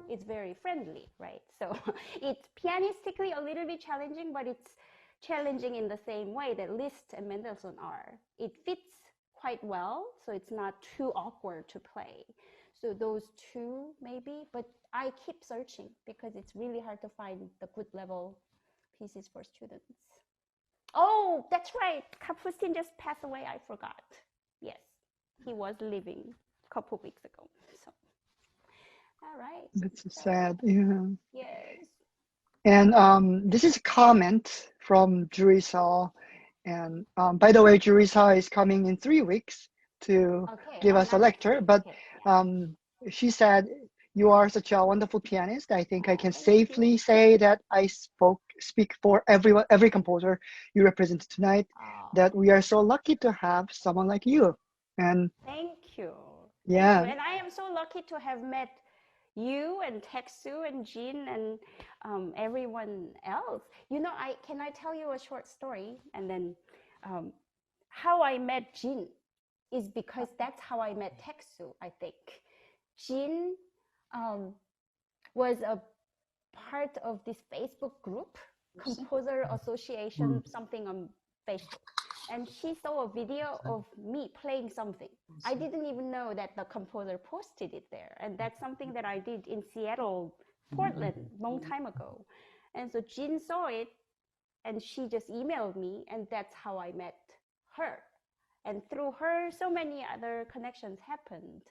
it's very friendly, right? So it's pianistically a little bit challenging, but it's challenging in the same way that Liszt and Mendelssohn are. It fits quite well, so it's not too awkward to play. So those two maybe, but I keep searching because it's really hard to find the good level pieces for students. Oh, that's right. Kapustin just passed away. I forgot. Yes, he was living a couple weeks ago. So, all right. That's sad. Yeah. Yes. And this is a comment from Jurisa. And by the way, Jurisa is coming in 3 weeks to give us a lecture. But she said, "You are such a wonderful pianist. I think I can safely say that I speak for every composer you represented tonight, that we are so lucky to have someone like you." And thank you. Yeah. And I am so lucky to have met you and Teksu and Jin and everyone else. You know, can I tell you a short story? And then how I met Jin is because that's how I met Teksu, I think. Jin was a part of this Facebook group, Composer Association, something on Facebook. And she saw a video of me playing something. I didn't even know that the composer posted it there. And that's something that I did in Seattle, Portland, long time ago. And so Jin saw it and she just emailed me, and that's how I met her. And through her, so many other connections happened,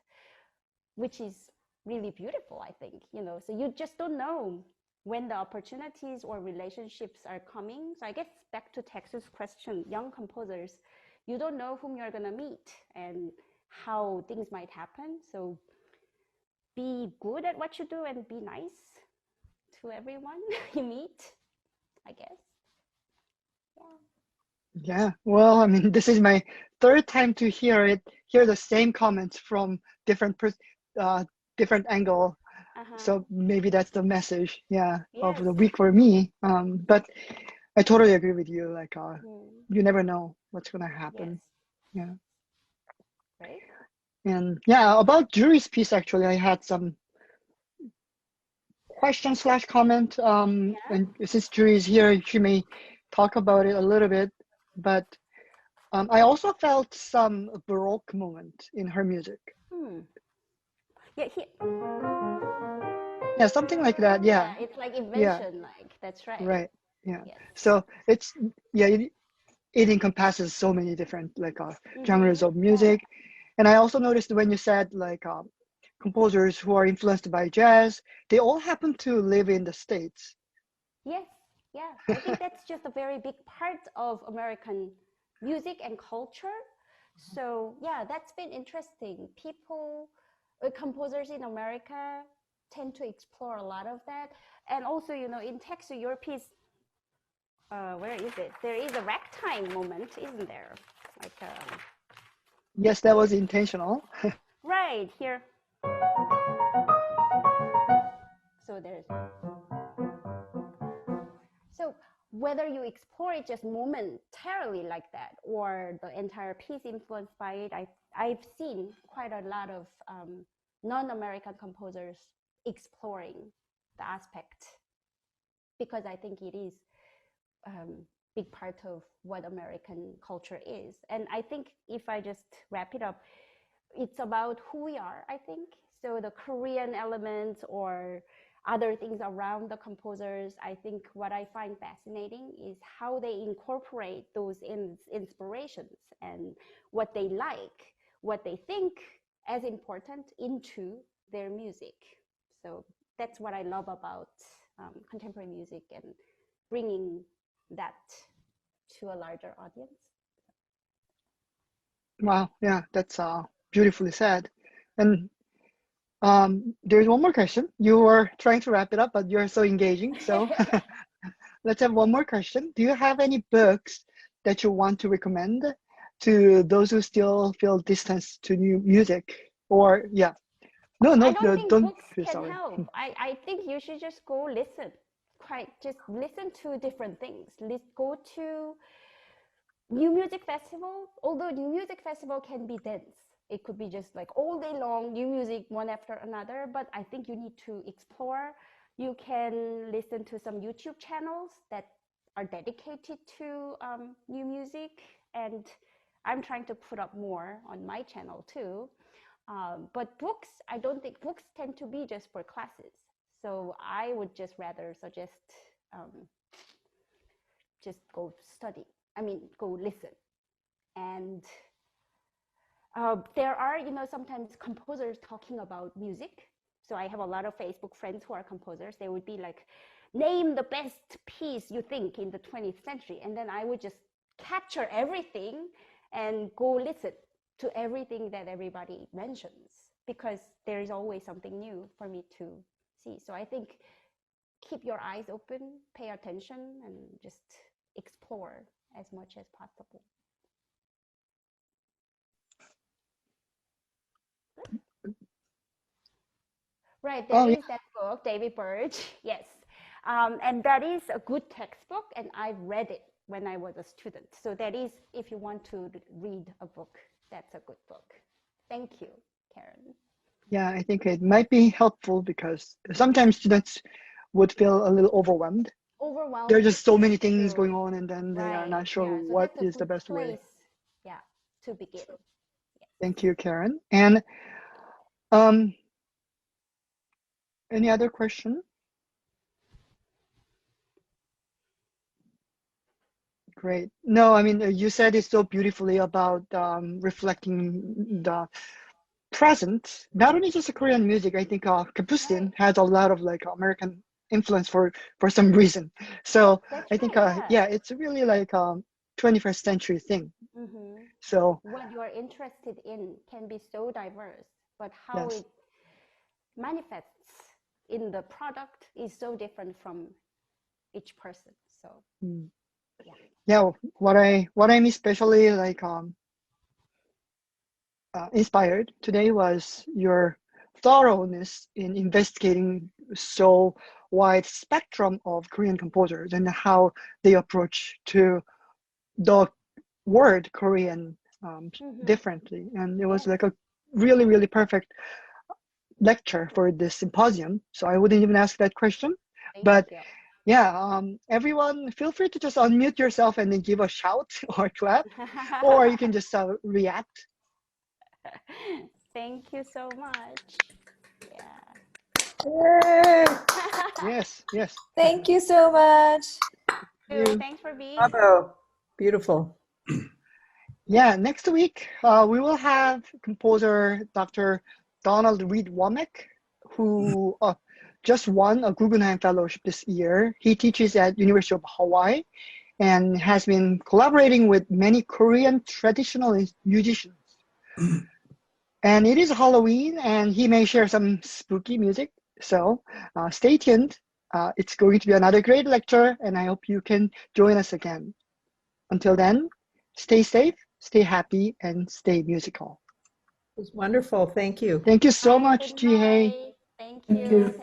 which is really beautiful, I think, you know. So you just don't know when the opportunities or relationships are coming. So I guess back to Tex's question, young composers, you don't know whom you're gonna meet and how things might happen. So be good at what you do and be nice to everyone you meet, I guess. Yeah, well, I mean, this is my third time to hear the same comments from different angle. So maybe that's the message, of the week for me. But I totally agree with you. Like, you never know what's gonna happen. Yeah. Right. And yeah, about Jury's piece, actually, I had some question/comment. And since Jury is here, she may talk about it a little bit. But I also felt some Baroque moment in her music. Yeah, something like that. Yeah. It's like invention, like that's right. Right. Yeah. Yes. So it's it encompasses so many different genres of music. And I also noticed when you said composers who are influenced by jazz, they all happen to live in the States. Yes. Yeah. I think that's just a very big part of American music and culture. So yeah, that's been interesting. People, composers in America tend to explore a lot of that. And also, you know, in text, your piece, where is it? There is a ragtime moment, isn't there? Like, Yes, that was intentional. right here. So there's, so whether you explore it just momentarily like that, or the entire piece influenced by it, I've seen quite a lot of non-American composers exploring the aspect, because I think it is big part of what American culture is. And I think if I just wrap it up, it's about who we are, I think. So the Korean elements or other things around the composers, I think what I find fascinating is how they incorporate those inspirations and what they like, what they think as important into their music. So that's what I love about contemporary music and bringing that to a larger audience. Wow, yeah, that's beautifully said. And there's one more question. You were trying to wrap it up, but you're so engaging. So let's have one more question. Do you have any books that you want to recommend to those who still feel distance to new music? Or yeah, no, I don't think don't books feel can sorry. help. I think you should just go listen. Just listen to different things. Go to New Music Festival, although New Music Festival can be dense. It could be just like all day long, new music one after another, but I think you need to explore. You can listen to some YouTube channels that are dedicated to new music, and I'm trying to put up more on my channel too. But books, I don't think books tend to be just for classes. So I would just rather suggest just go study. I mean, go listen. And there are, you know, sometimes composers talking about music. So I have a lot of Facebook friends who are composers. They would be like, name the best piece you think in the 20th century. And then I would just capture everything and go listen to everything that everybody mentions, because there is always something new for me to see. So I think keep your eyes open, pay attention, and just explore as much as possible. Right, there is that book, David Birch, yes. And that is a good textbook, and I read it when I was a student. So that is, if you want to read a book, that's a good book. Thank you, Karen. Yeah, I think it might be helpful because sometimes students would feel a little overwhelmed. Overwhelmed. There are just so many things going on, and then they are Right, not sure yeah. So what that's a is the good best way. place, yeah, to begin. Yes. Thank you, Karen. And any other question? Great. No, I mean, you said it so beautifully about reflecting the present, not only just Korean music. I think Kapustin has a lot of like American influence for some reason. So That's I think right, yeah, it's really like 21st century thing. Mm-hmm. So What you are interested in can be so diverse, but how yes. it manifests in the product is so different from each person. So Yeah, what I'm especially like inspired today was your thoroughness in investigating so wide spectrum of Korean composers and how they approach to the word Korean differently. And it was like a really, really perfect lecture for this symposium. So I wouldn't even ask that question. But yeah, everyone feel free to just unmute yourself and then give a shout or clap, or you can just react. Thank you so much. Yay! Yes, yes. Thank you so much. Thanks for being. Bravo. Beautiful. Yeah, next week we will have composer Dr. Donald Reed Womack, who just won a Guggenheim Fellowship this year. He teaches at University of Hawaii, and has been collaborating with many Korean traditional musicians. And it is Halloween, and he may share some spooky music. So stay tuned. It's going to be another great lecture, and I hope you can join us again. Until then, stay safe, stay happy, and stay musical. It was wonderful. Thank you. Thank you so Bye, much, good Jihye. night. Thank Thank you. you.